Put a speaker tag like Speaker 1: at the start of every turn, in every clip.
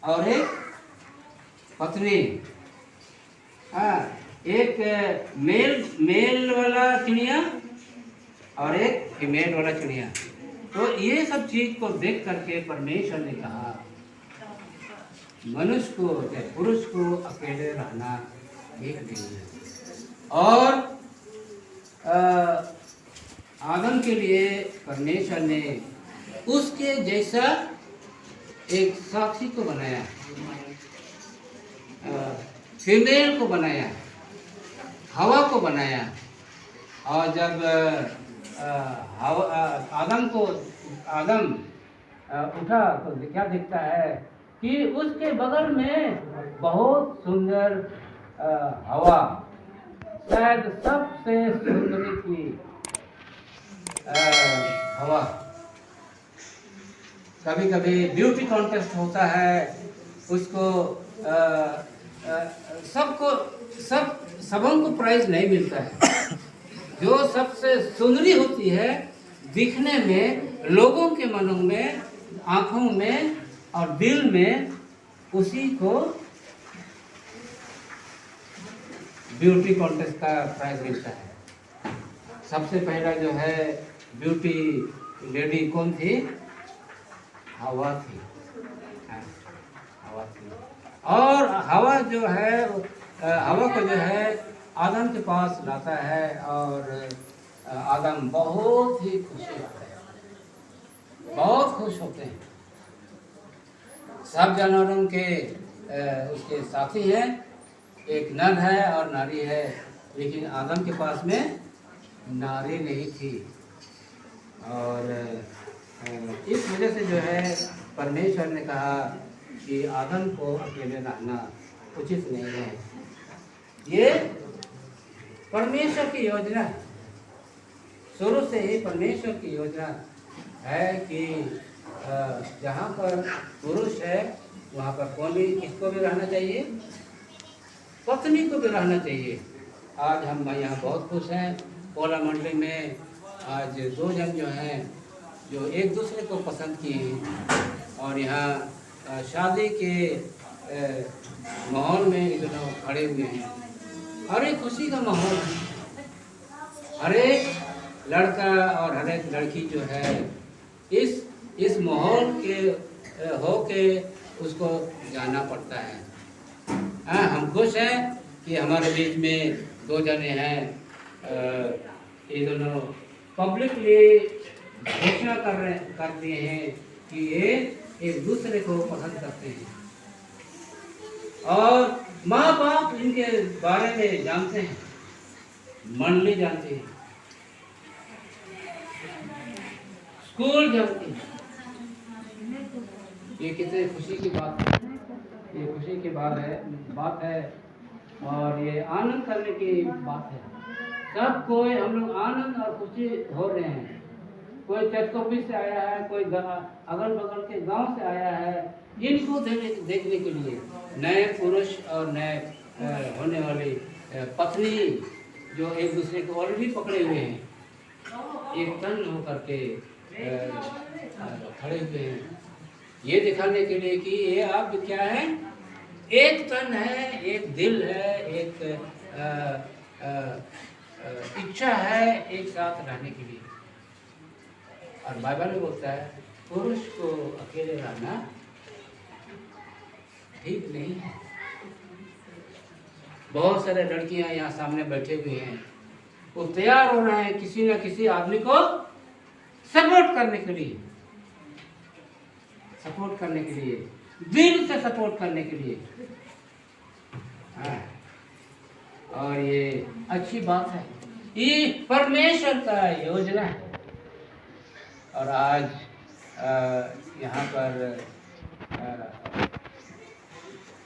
Speaker 1: और एक पत्नी। हाँ, एक मेल वाला चिड़िया और एक फीमेल वाला चिड़िया। तो ये सब चीज को देख करके परमेश्वर ने कहा मनुष्य को या पुरुष को अकेले रहना ठीक नहीं है। और आदम के लिए परमेश्वर ने उसके जैसा एक साथी को बनाया, फीमेल को बनाया, हवा को बनाया। और जब आदम उठा तो क्या दिखता है कि उसके बगल में बहुत सुंदर हवा, शायद सबसे सुंदर की हवा। कभी कभी ब्यूटी कॉन्टेस्ट होता है, उसको सबों को प्राइज नहीं मिलता है। जो सबसे सुंदरी होती है दिखने में, लोगों के मनों में, आंखों में और दिल में, उसी को ब्यूटी कॉन्टेस्ट का प्राइज मिलता है। सबसे पहला जो है ब्यूटी लेडी कौन थी? हवा थी। हवा थी। और हवा जो है, हवा को जो है आदम के पास लाता है और आदम बहुत ही खुश होता है, बहुत खुश होते हैं। सब जानवरों के उसके साथी हैं, एक नर है और नारी है, लेकिन आदम के पास में नारी नहीं थी। और इस वजह से जो है परमेश्वर ने कहा कि आदम को अकेले रहना उचित नहीं है। ये परमेश्वर की योजना है, शुरू से ही परमेश्वर की योजना है कि जहाँ पर पुरुष है वहाँ पर कौन भी, किसको भी रहना चाहिए? पत्नी को भी रहना चाहिए। आज हम यहाँ बहुत खुश हैं, कोला मंडली में आज 2 जन जो हैं जो एक दूसरे को पसंद किए हैं और यहाँ शादी के माहौल में ये दोनों खड़े हुए हैं। हर एक खुशी का माहौल है। हर एक लड़का और हर एक लड़की जो है इस माहौल के होके उसको जाना पड़ता है। हाँ, हम खुश हैं कि हमारे बीच में 2 जने हैं। ये दोनों पब्लिकली घोषणा कर दिए हैं कि ये एक दूसरे को पसंद करते हैं और माँ बाप इनके बारे में जानते हैं, मंडली जानती है, स्कूल जानती है। ये कितने खुशी की बात है, ये खुशी की बात है और ये आनंद करने की बात है। सब कोई हम लोग आनंद और खुशी हो रहे हैं। कोई चटकोपी से आया है, कोई अगल बगल के गांव से आया है इनको देखने के लिए। नए पुरुष और नए होने वाली पत्नी जो एक दूसरे को ऑलरेडी पकड़े हुए हैं, एक तन होकर के खड़े हुए हैं, ये दिखाने के लिए कि ये आप क्या है, एक तन है, एक दिल है, एक इच्छा है एक साथ रहने के लिए। और बाइबल में बोलता है पुरुष को अकेले रहना ठीक नहीं है। बहुत सारे लड़कियां यहाँ सामने बैठे हुए हैं, वो तैयार हो रहे हैं किसी न किसी आदमी को सपोर्ट करने के लिए, सपोर्ट करने के लिए, दिल से सपोर्ट करने के लिए। हाँ। और ये अच्छी बात है, ये परमेश्वर का योजना है। और आज यहाँ पर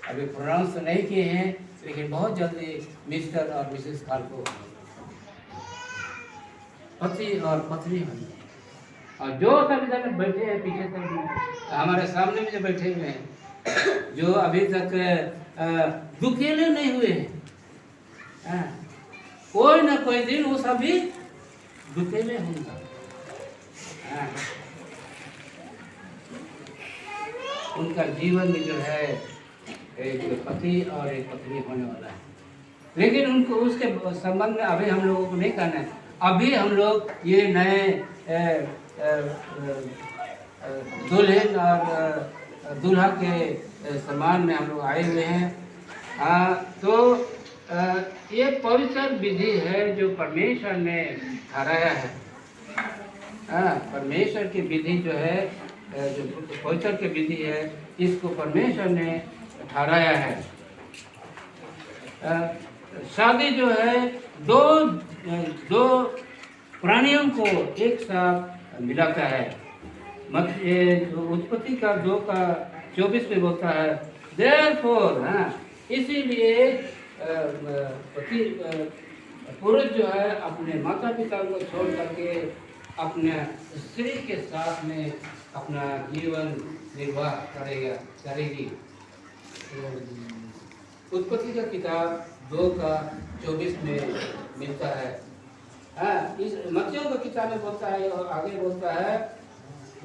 Speaker 1: अभी प्रोनाउंस तो नहीं किए हैं, लेकिन बहुत जल्दी मिस्टर और मिसेस खालको पति और पत्नी होंगे। और जो सब इधर बैठे हैं पीछे तक, हमारे सामने में जो बैठे हुए हैं, जो अभी तक दुखेले नहीं हुए हैं, कोई ना कोई दिन वो सभी दुखेले होंगे। उनका जीवन में जो है एक पति और एक पत्नी होने वाला है। लेकिन उनको उसके संबंध में अभी हम लोगों को नहीं कहना है। अभी हम लोग ये नए दुल्हन और दूल्हा के सम्मान में हम लोग आए हुए हैं। तो ये पवित्र विधि है जो परमेश्वर ने ठहराया है। परमेश्वर की विधि जो है, जो पवित्र की विधि है, इसको परमेश्वर ने ठहराया है। शादी जो है दो प्राणियों को एक साथ मिलाता है। उत्पत्ति का 2:24 में बोलता है देयरफॉर, इसीलिए पुरुष जो है अपने माता पिता को छोड़ करके अपने स्त्री के साथ में अपना जीवन निर्वाह करेगी। उत्पत्ति का किताब 2:24 में मिलता है। इस मत्तियों का किताब में बोलता है और आगे बोलता है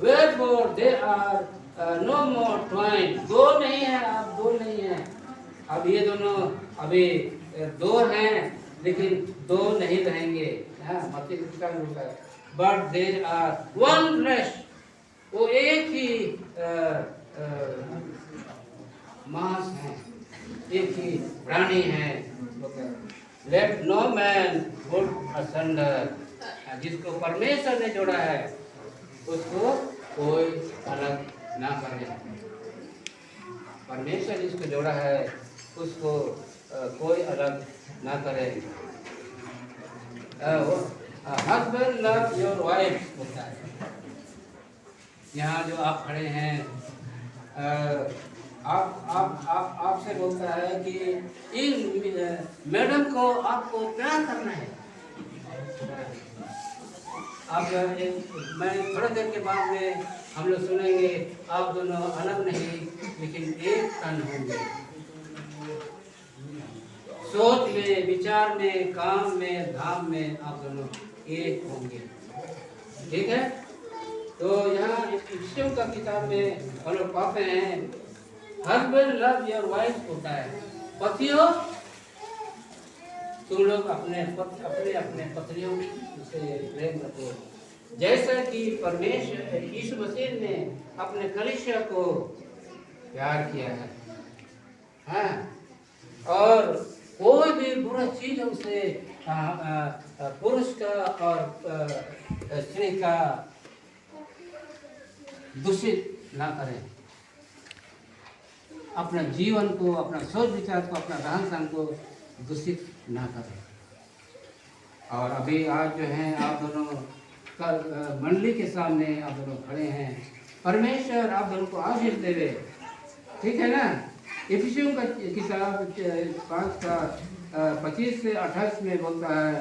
Speaker 1: wherefore they are no more twain, दो नहीं है, अब दो नहीं है। अब ये दोनों अभी दो हैं लेकिन दो नहीं रहेंगे। मत्ती का किताब में बोलता है but they are one flesh, वो एक ही मांस है, एक ही प्राणी है। Let no man put asunder, जिसको परमेश्वर ने जोड़ा है उसको कोई अलग ना करे। परमेश्वर जिसको जोड़ा है उसको कोई अलग ना करे। हस्बैंड लव योर वाइफ होता है। यहाँ जो आप खड़े हैं, आपसे बोलता है कि इन मैडम को आपको प्यार करना है। आप मैं थोड़ी देर के बाद में हम लोग सुनेंगे आप दोनों अलग नहीं लेकिन एक तन होंगे। सोच में, विचार में, काम में, धाम में आप दोनों एक होंगे। ठीक है। तो यहाँ इफिसियों का किताब में हम लोग पाते हैं हस्बैंड लव योर वाइफ होता है। पतियों, तुम लोग अपने पत्नियों से प्रेम रखो जैसा कि परमेश्वर यीशु मसीह ने अपने कलीसिया को प्यार किया है। और कोई भी बुरा चीज उसे पुरुष का और स्त्री का दूषित ना करें। अपना जीवन को, अपना सोच विचार को, अपना रहन सहन को दूषित ना करें। और अभी आज जो है आप दोनों मंडली के सामने आप दोनों खड़े हैं। परमेश्वर आप दोनों को आशीष देवे। ठीक है ना। इफिसियों का किताब 5:25 से 28 में बोलता है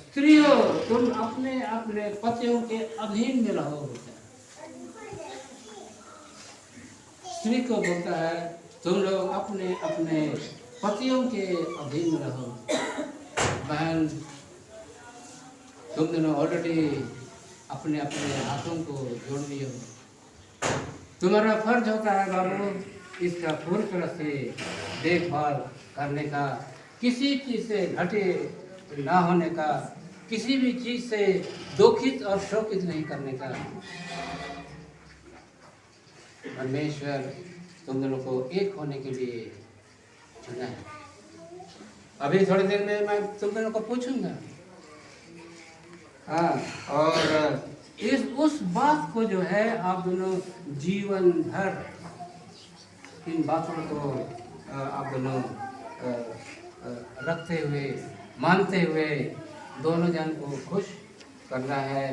Speaker 1: स्त्रियों तुम अपने अपने पतियों के अधीन में रहो। स्त्री को बोलता है तुम लोग अपने अपने पतियों के अधीन में रहो। बहन, तुम दोनों ऑलरेडी अपने अपने हाथों को जोड़ लियो। तुम्हारा फर्ज होता है बाबू इसका पूरी तरह से देखभाल करने का, किसी चीज़ से घटे ना होने का, किसी भी चीज़ से दुखित और शोकित नहीं करने का। परमेश्वर तुम दोनों को एक होने के लिए चुना है। अभी थोड़ी देर में मैं तुम दोनों को पूछूंगा। और उस बात को जो है आप दोनों जीवन भर इन बातों को आप दोनों रखते हुए, मानते हुए दोनों जन को खुश करना है।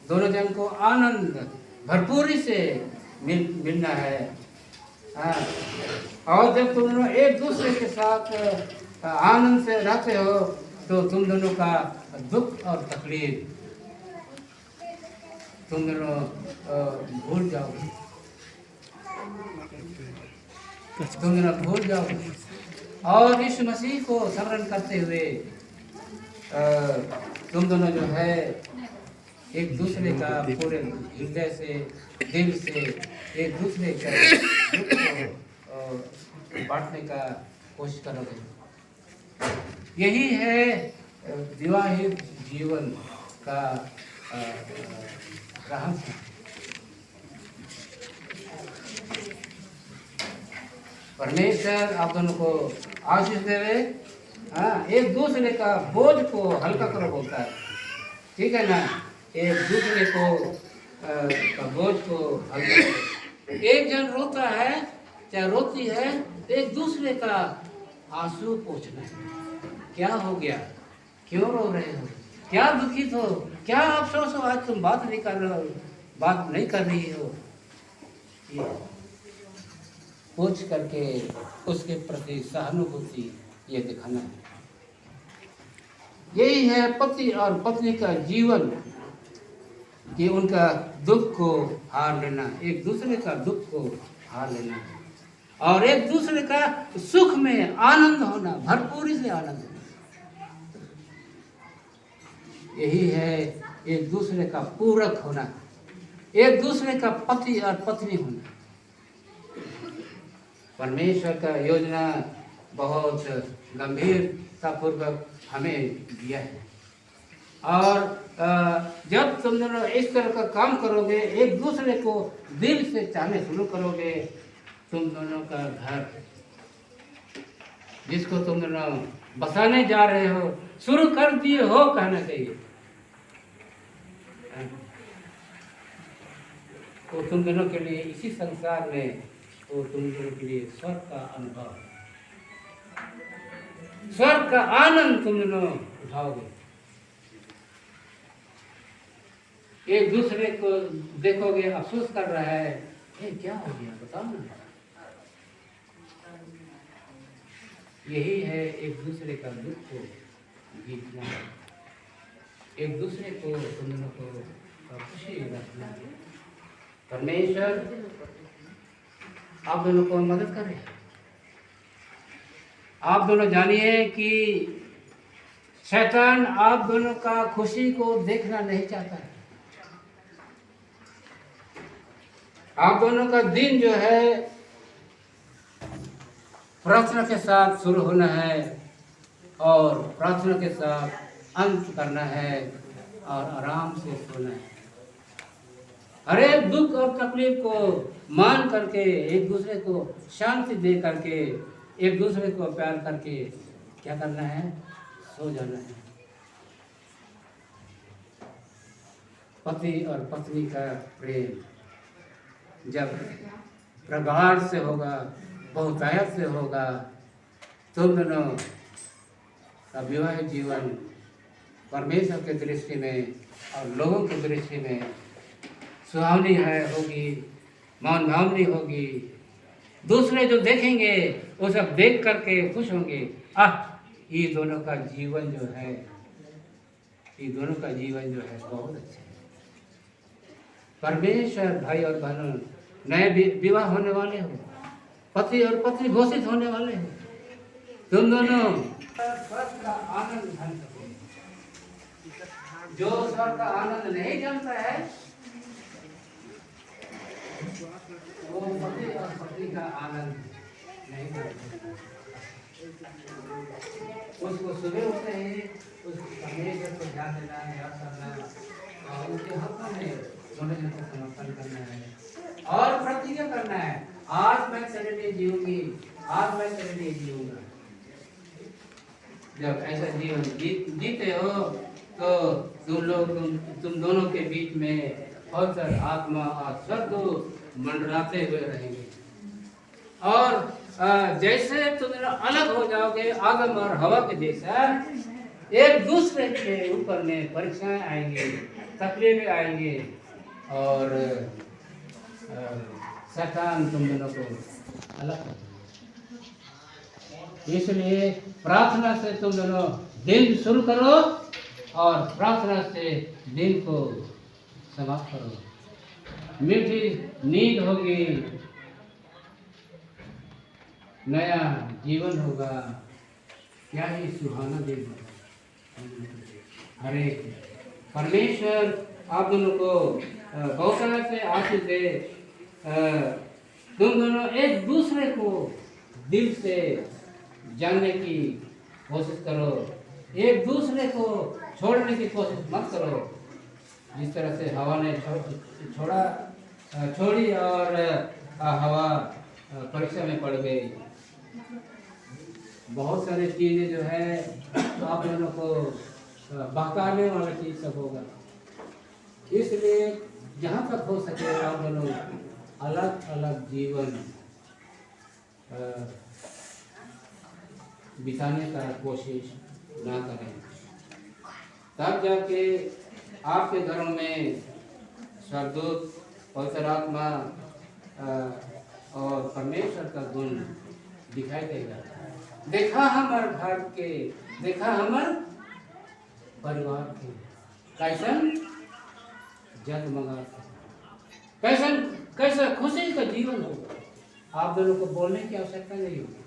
Speaker 1: दोनों जन को आनंद भरपूरी से मिलना है। और जब तुम दोनों एक दूसरे के साथ आनंद से रहते हो तो तुम दोनों का दुख और तकलीफ तुम दोनों भूल जाओगे। तुम दोनों भूल जाओगे और इस मसीह को स्मरण करते हुए तुम दोनों जो है एक दूसरे का पूरे हृदय से, दिल से एक दूसरे का दुख को बांटने का कोशिश करोगे। यही है विवाहित जीवन का रहस्य। परमेश्वर आप दोनों को आशीष देवे। हाँ, एक दूसरे का बोझ को हल्का करो बोलता है, ठीक है ना। एक दूसरे को का बोझ को हल्का करो। एक जन रोता है चाहे रोती है, एक दूसरे का आंसू पोंछना है। क्या हो गया, क्यों रो रहे हो, क्या दुखित हो, क्या अफसोस हो, आज तुम बात नहीं कर रहे हो, बात नहीं कर रही हो। पूछ करके उसके प्रति सहानुभूति ये दिखाना है। यही है पति और पत्नी का जीवन, कि उनका दुख को हार लेना, एक दूसरे का दुख को हार लेना, और एक दूसरे का सुख में आनंद होना, भरपूरी से आनंद होना। यही है एक दूसरे का पूरक होना, एक दूसरे का पति और पत्नी होना। परमेश्वर का योजना बहुत गंभीरतापूर्वक हमें दिया है। और जब तुम दोनों इस तरह का काम करोगे, एक दूसरे को दिल से चाहने शुरू करोगे, तुम दोनों का घर, जिसको तुम दोनों बसाने जा रहे हो, शुरू कर दिए हो कहना चाहिए, तो तुम दोनों के लिए इसी संसार में, तो तुम दोनों के लिए स्वर्ग का अनुभव, स्वर्ग का आनंद तुम दोनों उठाओगे। एक दूसरे को देखोगे, अफसोस कर रहा है, क्या हो गया बताओ ना। यही है एक दूसरे का दुख को जीतना, एक दूसरे को तुम दोनों को खुशी रखना। परमेश्वर आप दोनों को मदद करे। आप दोनों जानिए कि शैतान आप दोनों का खुशी को देखना नहीं चाहता है। आप दोनों का दिन जो है प्रार्थना के साथ शुरू होना है और प्रार्थना के साथ अंत करना है और आराम से सोना है। हर एक दुख और तकलीफ को मान करके, एक दूसरे को शांति दे करके, एक दूसरे को प्यार करके क्या करना है, सो जाना है। पति और पत्नी का प्रेम जब प्रगाढ़ से होगा, बहुतायत से होगा, तुम दोनों का विवाहित जीवन परमेश्वर के दृष्टि में और लोगों की दृष्टि में सुहावनी है, होगी, मान भावनी होगी। दूसरे जो देखेंगे वो सब देख करके खुश होंगे। ये दोनों का जीवन जो है, ये दोनों का जीवन जो है बहुत अच्छा है। परमेश्वर भाई और बहनों, नए विवाह होने वाले हो, पति और पत्नी घोषित होने वाले हो, तुम दोनों स्वर्ग का आनंद उठाने सको। जो स्वर्ग का आनंद नहीं जानता है, वो पति और पत्नी का आनंद नहीं जानता। उसको सुबह उठते ही उसको परमेश्वर को ध्यान देना है, याद करना और उसके हाथों में दोनों को समर्पण करना है और प्रतिज्ञा करना है, आज मैं तेरे लिए जीऊंगी, आज मैं तेरे लिए जीऊंगा। जब ऐसा जीवन जीते हो तो तुम दोनों के बीच में पवित्र आत्मा और स्वर्ग मंडराते हुए रहेंगे। और जैसे तुम अलग हो जाओगे आदम और हवा के जैसा, एक दूसरे के ऊपर में परीक्षाएं आएंगे, तकलीफें आएंगे और शैतान तुम दोनों को अलग कर। इसलिए प्रार्थना से तुम दोनों दिन शुरू करो और प्रार्थना से दिन को समाप्त करो। मीठी नींद होगी, नया जीवन होगा, क्या ही सुहाना दिन होगा। हरे परमेश्वर आप दोनों को बहुत तरह से आशीष दे। तुम दोनों एक दूसरे को दिल से जानने की कोशिश करो, एक दूसरे को छोड़ने की कोशिश मत करो। जिस तरह से हवा ने छोड़ी और हवा परीक्षा में पड़ गई। बहुत सारी चीज़ें जो है आप दोनों को बहकाने वाला चीज़ सब होगा। इसलिए जहाँ तक हो सके आप दोनों अलग अलग जीवन बिताने का कोशिश ना करें, तब जाके आपके घरों में स्वर्गदूत, पवित्र आत्मा और परमेश्वर का गुण दिखाई देगा। देखा हमारे घर के, देखा हमारे परिवार के कैसन जगमगा, कैसन कैसा खुशी का जीवन होगा। आप दोनों को बोलने की आवश्यकता नहीं होगी।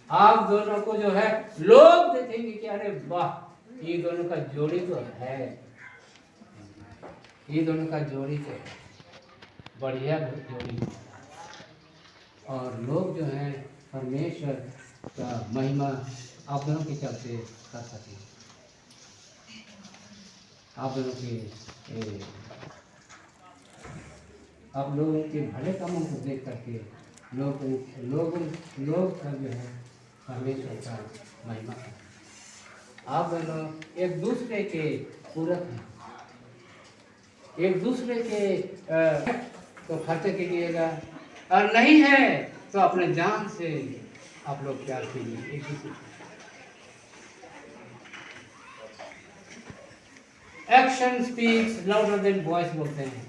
Speaker 1: आप दोनों को जो है लोग देखेंगे कि अरे वाह, ये दोनों का जोड़ी तो है, ये दोनों का जोड़ी तो बढ़िया जोड़ी। और लोग जो है परमेश्वर का महिमा आप दोनों के चलते कर सकें। आप दोनों के आप लोगों के भले कामों को देख करके लोग का जो है परमेश्वर का महिमा है। आप दोनों एक दूसरे के पूरक हैं, एक दूसरे के तो खर्चे कीजिएगा, और नहीं है तो अपने जान से आप लोग प्यार कीजिए एक दूसरे। Action speaks louder than voice बोलते हैं।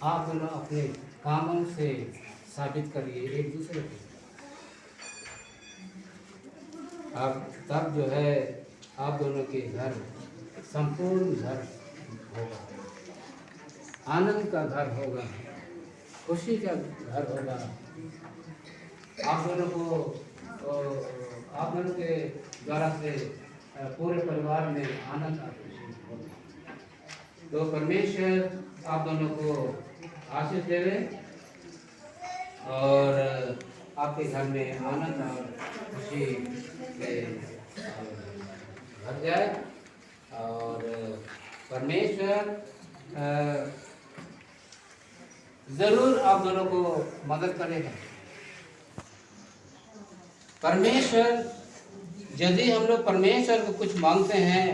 Speaker 1: आप दोनों अपने कामों से साबित करिए एक दूसरे को। अब तब जो है आप दोनों के घर संपूर्ण घर होगा, आनंद का घर होगा, खुशी का घर होगा। आप दोनों के द्वारा से पूरे परिवार में आनंद और खुशी होगा। तो परमेश्वर आप दोनों को आशीष देवे और आपके घर में आनंद और खुशी भर जाए। और परमेश्वर जरूर आप दोनों को मदद करेगा। परमेश्वर, यदि हम लोग परमेश्वर को कुछ मांगते हैं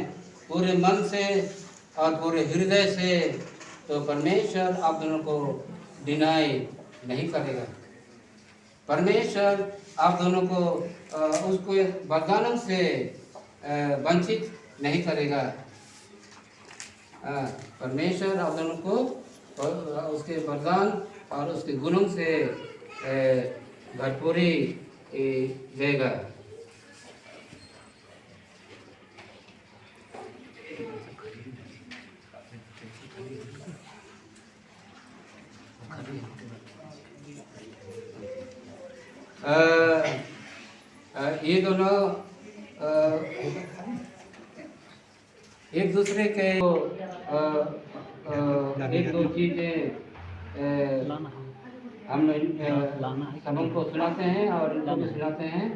Speaker 1: पूरे मन से और पूरे हृदय से, तो परमेश्वर आप दोनों को डिनाई नहीं करेगा। परमेश्वर आप दोनों को उसको वरदानों से वंचित नहीं करेगा। परमेश्वर आप दोनों को उसके वरदान और उसके गुणों से भरपूरी देगा। ये दोनों एक दूसरे के एक दो चीजें हम सबों को सुनाते हैं और इनको भी सुनाते हैं।